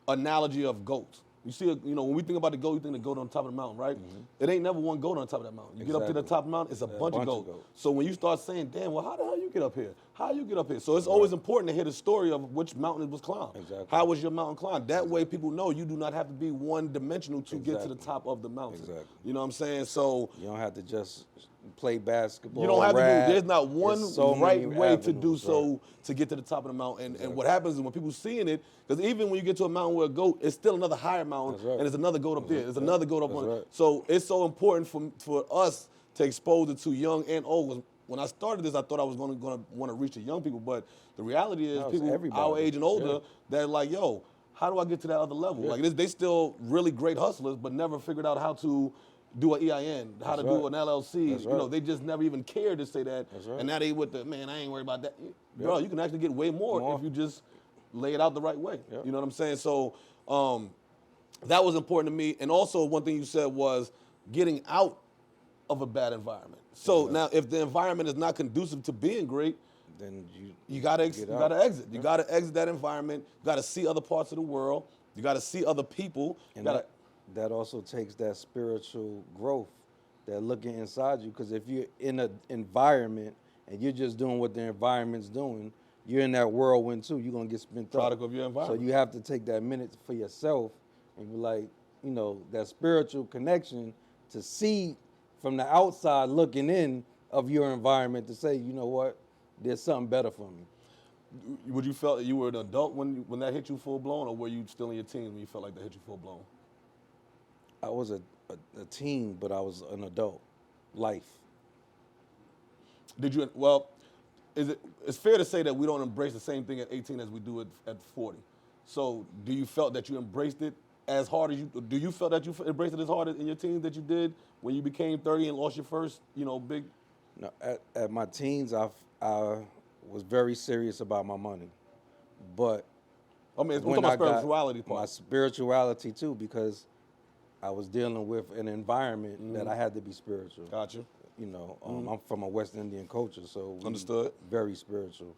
analogy of goats. You see, when we think about the goat, you think the goat on top of the mountain, right? It ain't never one goat on top of that mountain. You get up to the Exactly. top of the mountain, it's a bunch of bunch of goats. goats. So when you start saying, damn, well, how the hell you get up here? How you get up here? So it's always important to hear the story of which mountain it was climbed. Exactly. How was your mountain climbed? That way people know you do not have to be one dimensional to get to the Exactly. top of the mountain. Exactly. You know what I'm saying? So You don't have to just play basketball. You don't have rap. to do. There's not one There's so right many way to do avenues, so right. to get to the top of the mountain. And what happens is when people seeing it, because even when you get to a mountain where a goat, it's still another higher mountain, That's right. and there's another goat up there. There's another goat up That's on it. right. So it's so important for us to expose it to young and old. When I started this, I thought I was going to want to reach the young people, but the reality is No, it's people our everybody. age and older Yeah. that like, yo, how do I get to that other level? Like they still really great hustlers, but never figured out how to do an EIN, how to That's do right. an LLC. That's You know, right. they just never even cared to say that. That's right. And now they with the, man, I ain't worried about that. Bro, you can actually get way more if you just lay it out the right way. Yep. You know what I'm saying? So that was important to me. And also one thing you said was getting out of a bad environment. So now if the environment is not conducive to being great, Then you gotta get you out. gotta exit. You gotta exit that environment. You gotta see other parts of the world. You gotta see other people. You And gotta, that also takes that spiritual growth, that looking inside you. Because if you're in an environment and you're just doing what the environment's doing, you're in that whirlwind too. You're gonna get spent up. Product of your environment. So you have to take that minute for yourself and be like, you know, that spiritual connection to see from the outside looking in of your environment to say, you know what, there's something better for me. Would you felt that you were an adult when that hit you full blown, or were you still in your teens when you felt like that hit you full blown? I was a teen, but I was an adult. Life. Did you? Well, it's fair to say that we don't embrace the same thing at 18 as we do at 40. So, do you felt that you embraced it as hard as you? Do you felt that you embraced it as hard in your teens that you did when you became 30 and lost your first, big? No, at my teens, I was very serious about my money, but I mean, we're when talking I about got spirituality my part. spirituality too, because I was dealing with an environment that I had to be spiritual. Gotcha. You know, I'm from a West Indian culture, so we Understood. very spiritual.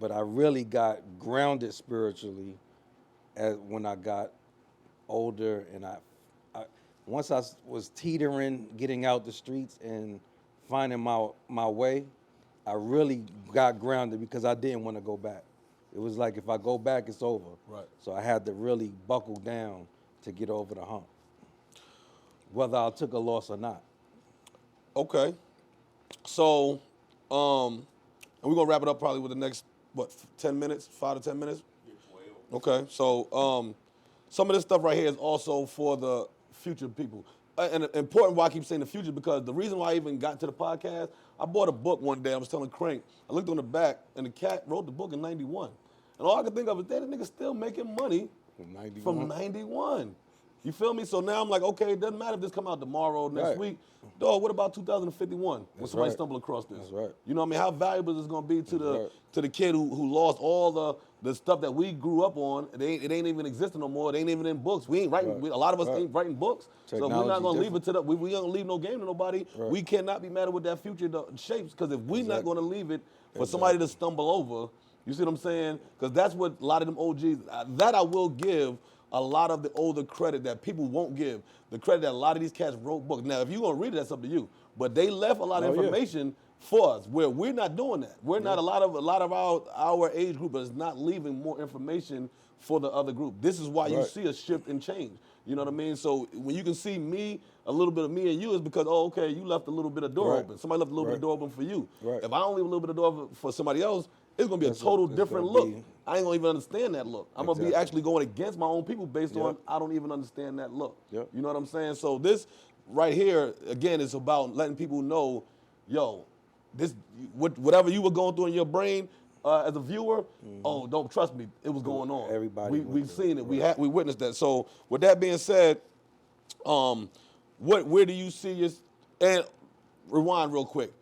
But I really got grounded spiritually when I got older, and once I was teetering, getting out the streets and finding my way, I really got grounded because I didn't want to go back. It was like if I go back, it's over. Right. So I had to really buckle down to get over the hump, whether I took a loss or not. Okay. So, and we're gonna wrap it up probably with the next 10 minutes, 5 to 10 minutes. Okay. So, some of this stuff right here is also for the future people. And important why I keep saying the future, because the reason why I even got to the podcast, I bought a book one day. I was telling Crank, I looked on the back, and the cat wrote the book in '91. And all I could think of is that nigga still making money from 91. You feel me? So now I'm like, okay, it doesn't matter if this come out tomorrow, next Right. week. Dog, what about 2051 when That's somebody right. stumble across this? That's right. You know what I mean? How valuable is it going to be to That's the kid who lost all the stuff that we grew up on? It ain't even existing no more. It ain't even in books. We ain't writing. Right. A lot of us Right. ain't writing books. So we're not Technology going to leave it different. to we ain't going to leave no game to nobody. Right. We cannot be mad at what that future shapes, because if we're not Exactly. going to leave it for somebody to stumble over, you see what I'm saying? Because that's what a lot of them OGs, that I will give a lot of the older credit that people won't give. The credit that a lot of these cats wrote books. Now, if you're going to read it, that's up to you. But they left a lot of Oh, yeah. information for us where we're not doing that. We're not, a lot of our age group is not leaving more information for the other group. This is why you Right. see a shift and change. You know what I mean? So when you can see me, a little bit of me and you, is because, oh, okay, you left a little bit of door Right. open. Somebody left a little bit of Right. door open for you. Right. If I don't leave a little bit of door open for somebody else, it's gonna be It's a total gonna different look. be- I ain't gonna even understand that look. I'm gonna be Exactly. actually going against my own people based Yep. on I don't even understand that look. Yep. You know what I'm saying? So this right here, again, is about letting people know, yo, this whatever you were going through in your brain as a viewer, oh, don't trust me, it was going on. Everybody we've went through seen it. it. We witnessed that. So with that being said, where do you see your, and rewind real quick.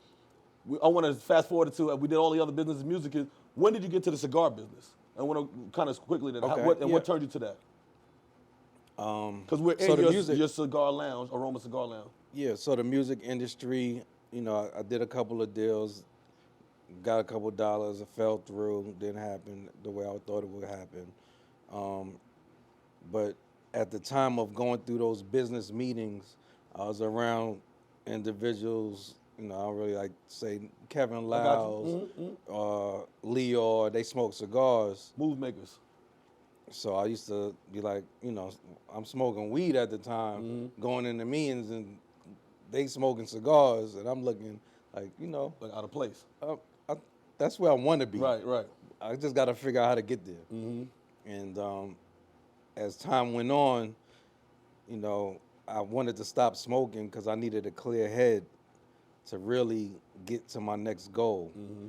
I want to fast forward to we did all the other business music. When did you get to the cigar business? I want to kind of quickly that. Okay, What yeah. turned you to that? Because we're so in the music- your cigar lounge, Aroma Cigar Lounge. Yeah, so the music industry, you know, I did a couple of deals, got a couple dollars, it fell through, didn't happen the way I thought it would happen. But at the time of going through those business meetings, I was around individuals, you know, I don't really like to say Kevin got Lyles, Leo, they smoke cigars. Move makers. So I used to be like, you know, I'm smoking weed at the time, going into meetings and they smoking cigars, and I'm looking like, Like out of place. that's where I want to be. Right, right. I just got to figure out how to get there. Mm-hmm. And as time went on, I wanted to stop smoking because I needed a clear head to really get to my next goal. Mm-hmm.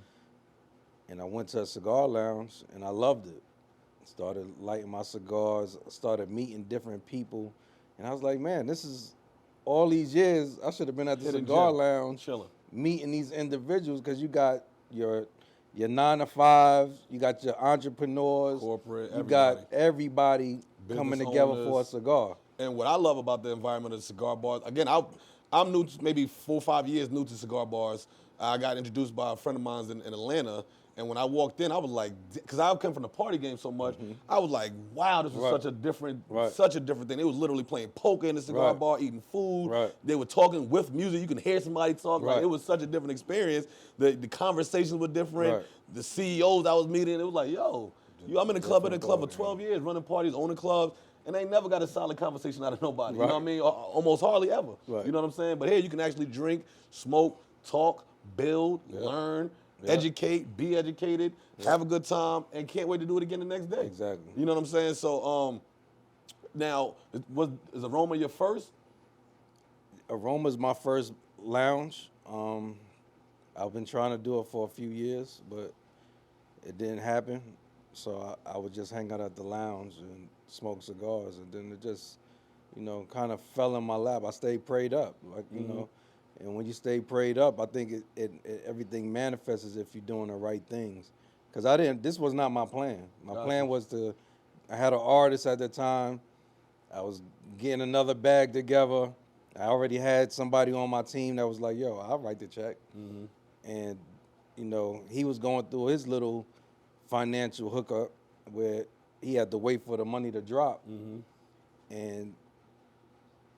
And I went to a cigar lounge, and I loved it. Started lighting my cigars, started meeting different people. And I was like, man, this is all these years, I should have been at the cigar lounge chilling, meeting these individuals, because you got your 9 to 5, you got your entrepreneurs, corporate, you got everybody coming together owners. for a cigar. And what I love about the environment of cigar bars, again, I'm new to maybe 4 or 5 years new to cigar bars. I got introduced by a friend of mine in Atlanta. And when I walked in, I was like, because I come from the party game so much, I was like, wow, this was such a different thing. They was literally playing poker in the cigar bar, eating food. They were talking with music. You can hear somebody talk. Like, it was such a different experience. The conversations were different. The CEOs I was meeting, it was like, yo, I'm in the club, for 12 years, running parties, owning clubs, and they never got a solid conversation out of nobody. You know what I mean? Almost hardly ever. You know what I'm saying? But here you can actually drink, smoke, talk, build, learn, educate, be educated, have a good time, and can't wait to do it again the next day. Exactly. You know what I'm saying? So now, is Aroma your first? Aroma's my first lounge. I've been trying to do it for a few years, but it didn't happen. So I would just hang out at the lounge and smoke cigars, and then it just, kind of fell in my lap. I stayed prayed up, like, and when you stay prayed up, I think everything manifests if you're doing the right things. Because this was not my plan. My plan was I had an artist at the time. I was getting another bag together. I already had somebody on my team that was like, yo, I'll write the check. And, he was going through his little financial hookup where he had to wait for the money to drop. And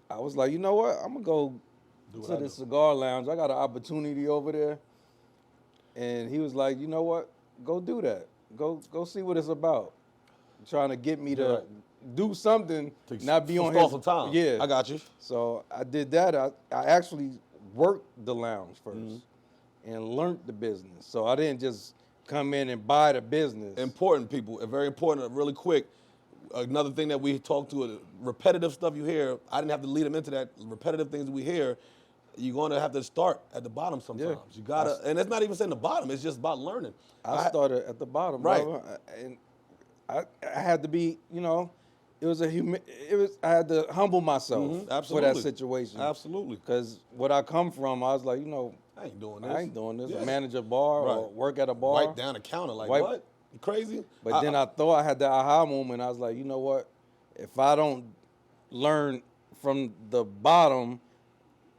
I was like, you know what? I'm going to go to the cigar lounge. I got an opportunity over there. And he was like, you know what? Go do that. Go see what it's about. Trying to get me to do something, not be on his some time. Yeah, I got you. So I did that. I actually worked the lounge first and learned the business. So I didn't just come in and buy the business. Important, people, and very important, really quick. Another thing that we talked to, repetitive stuff you hear, I didn't have to lead them into that. Repetitive things we hear, you're going to have to start at the bottom sometimes. Yeah. You got to, and it's not even saying the bottom, it's just about learning. I started at the bottom, brother, and I had to be, I had to humble myself for that situation. Absolutely. Because what I come from, I was like, I ain't doing this. I ain't doing this. Yeah. Manage a bar or work at a bar. Wipe down a counter, like what? You crazy? But then I thought I had the aha moment. I was like, you know what? If I don't learn from the bottom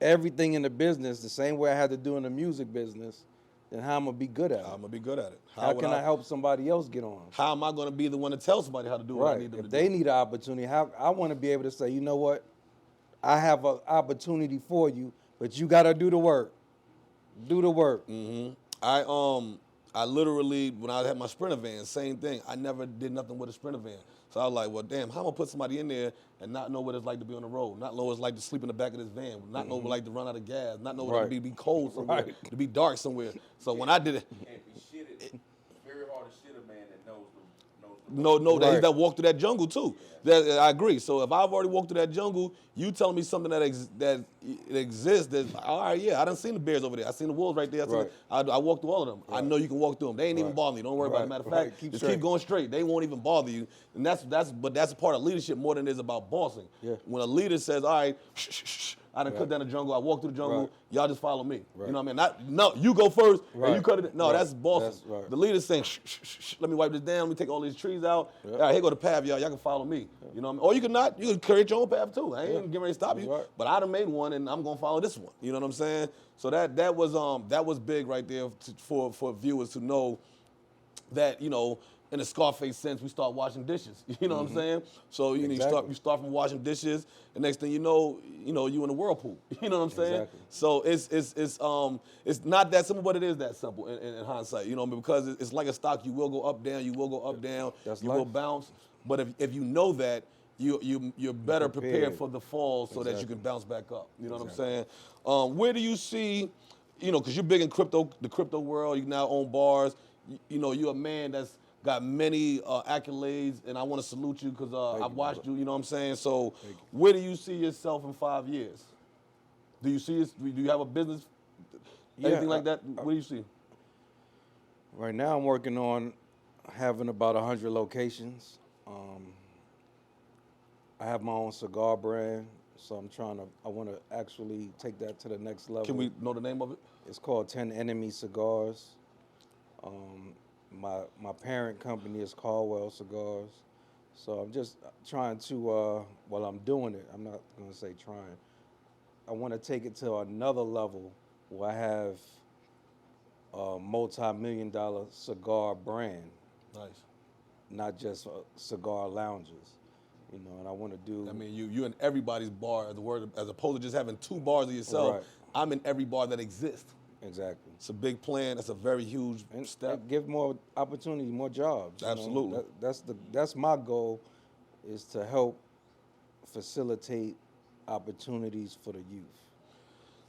everything in the business the same way I had to do in the music business, then how am I going to be good at it? I'm going to be good at it. How can I help somebody else get on? How am I going to be the one to tell somebody how to do what I need them to do? If they need an opportunity, I want to be able to say, you know what? I have an opportunity for you, but you got to do the work. Do the work. I literally, when I had my Sprinter van, same thing. I never did nothing with a Sprinter van. So I was like, well, damn, how am I put somebody in there and not know what it's like to be on the road, not know what it's like to sleep in the back of this van, not know what it's like to run out of gas, not know what it's like to be cold somewhere, to be dark somewhere. So when I did it, it's very hard to shit a man that knows that walked through that jungle too. That, I agree. So if I've already walked through that jungle, you telling me something that exists, that all right, yeah, I done seen the bears over there. I seen the wolves right there. I walked through all of them. I know you can walk through them. They ain't even bother you. Don't worry about it. Matter of fact, just keep going straight. They won't even bother you. And that's a part of leadership more than it is about bossing. Yeah. When a leader says, all right, shh, I done cut down the jungle. I walked through the jungle. Y'all just follow me. You know what I mean? No, you go first and you cut it. No, that's bossing. The leader's saying, shh, let me wipe this down. Let me take all these trees out. All right, here go the path, y'all. Y'all can follow me. You know what I mean? Or you can not. You can create your own path too. I ain't getting ready to stop you. But I done made one and I'm gonna follow this one. You know what I'm saying? So that was big right there for viewers to know that, in a Scarface sense, we start washing dishes. You know what I'm saying? So you start from washing dishes, and next thing you know you in the whirlpool. You know what I'm saying? Exactly. So it's not that simple, but it is that simple in hindsight. Because it's like a stock. You will go up, down. You will go up, down. That's you life. will bounce. But if you know that, you're better prepared prepared. for the fall so that you Exactly. can bounce back up. You know Exactly. what I'm saying? Where do you see, because you're big in the crypto world. You now own bars. You're a man that's got many accolades, and I want to salute you because I've you, watched brother. you. You know what I'm saying? So, Thank you. where do you see yourself in 5 years? Do you have a business, anything like that? Where do you see? Right now, I'm working on having about 100 locations. I have my own cigar brand, so I want to actually take that to the next level. Can we know the name of it? It's called 10 Enemy Cigars. My parent company is Caldwell Cigars. So I'm just trying to, while I'm doing it, I'm not going to say trying, I want to take it to another level where I have a multi-million-dollar cigar brand, Nice. not just cigar lounges, and I want to do. I mean, you're in everybody's bar, as opposed to just having 2 bars of yourself. Right. I'm in every bar that exists. Exactly. It's a big plan. That's a very huge And step. give more opportunity, more jobs. Absolutely. That's my goal, is to help facilitate opportunities for the youth.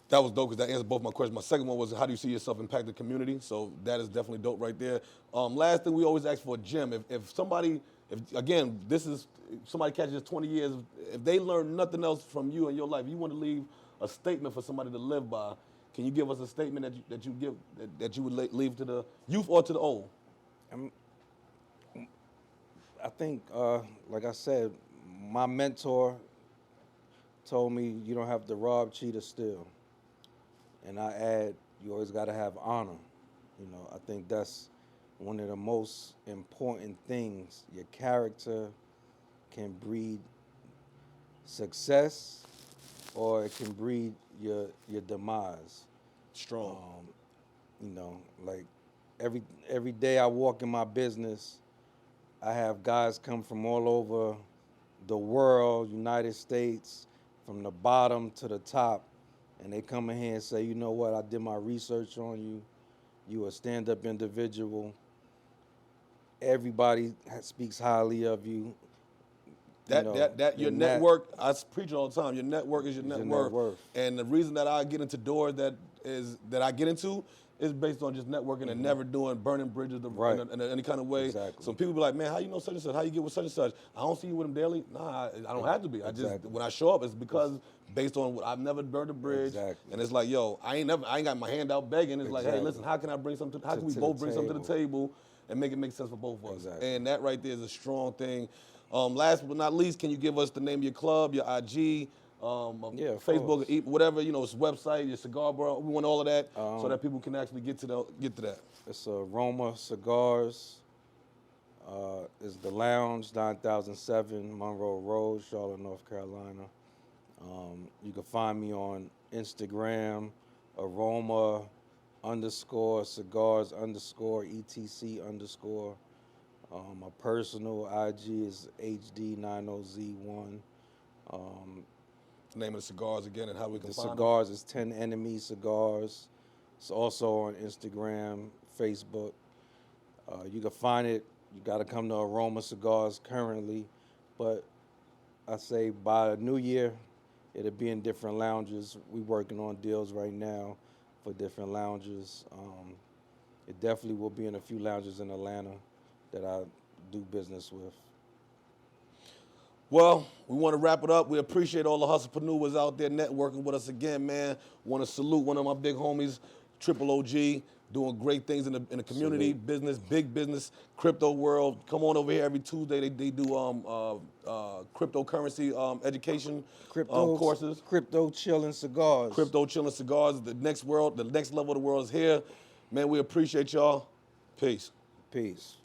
That was dope because that answered both my questions. My second one was, how do you see yourself impact the community? So that is definitely dope right there. Last thing, we always ask for a gem. If somebody catches 20 years, if they learn nothing else from you in your life, you want to leave a statement for somebody to live by. Can you give us a statement that you would leave to the youth or to the old? I think, like I said, my mentor told me you don't have to rob, cheat, or steal. And I add, you always got to have honor. I think that's one of the most important things. Your character can breed success, or it can breed your demise. Strong. Like every day I walk in my business, I have guys come from all over the world, United States, from the bottom to the top, and they come in here and say, you know what, I did my research on you. You a stand-up individual. Everybody speaks highly of you. Your network, I preach it all the time. Your network is your net net worth. worth. And the reason that I get into doors that I get into is based on just networking and never burning bridges Right. in any kind of way. Exactly. So people be like, man, how you know such and such? How you get with such and such? I don't see you with them daily. Nah, I don't have to be. I just, Exactly. when I show up, it's because based on what I've never burned a bridge. Exactly. And it's like, yo, I ain't got my hand out begging. It's like, hey, Exactly. listen, how can I bring something? How can we To both the bring something to the table. table and make it make sense for both of us? Exactly. And that right there is a strong thing. Last but not least, can you give us the name of your club, your IG, Yeah, of Facebook, course. whatever, it's website, your cigar bar. We want all of that so that people can actually get to that. It's Aroma Cigars. It's the Lounge, 9007 Monroe Road, Charlotte, North Carolina. You can find me on Instagram, Aroma _cigars _etc_. My personal IG is HD90Z1. The name of the cigars again and how we can The find cigars is 10 Enemy Cigars. It's also on Instagram, Facebook. You can find it. You got to come to Aroma Cigars currently, but I say by the new year, it'll be in different lounges. We're working on deals right now for different lounges. It definitely will be in a few lounges in Atlanta that I do business with. Well, we want to wrap it up. We appreciate all the hustlepreneurs out there networking with us again, man. Want to salute one of my big homies, Triple OG, doing great things in the community, business, big business, crypto world. Come on over here every Tuesday. They do cryptocurrency education courses. Crypto Chillin' Cigars. Crypto Chilling Cigars. The next level of the world is here. Man, we appreciate y'all. Peace. Peace.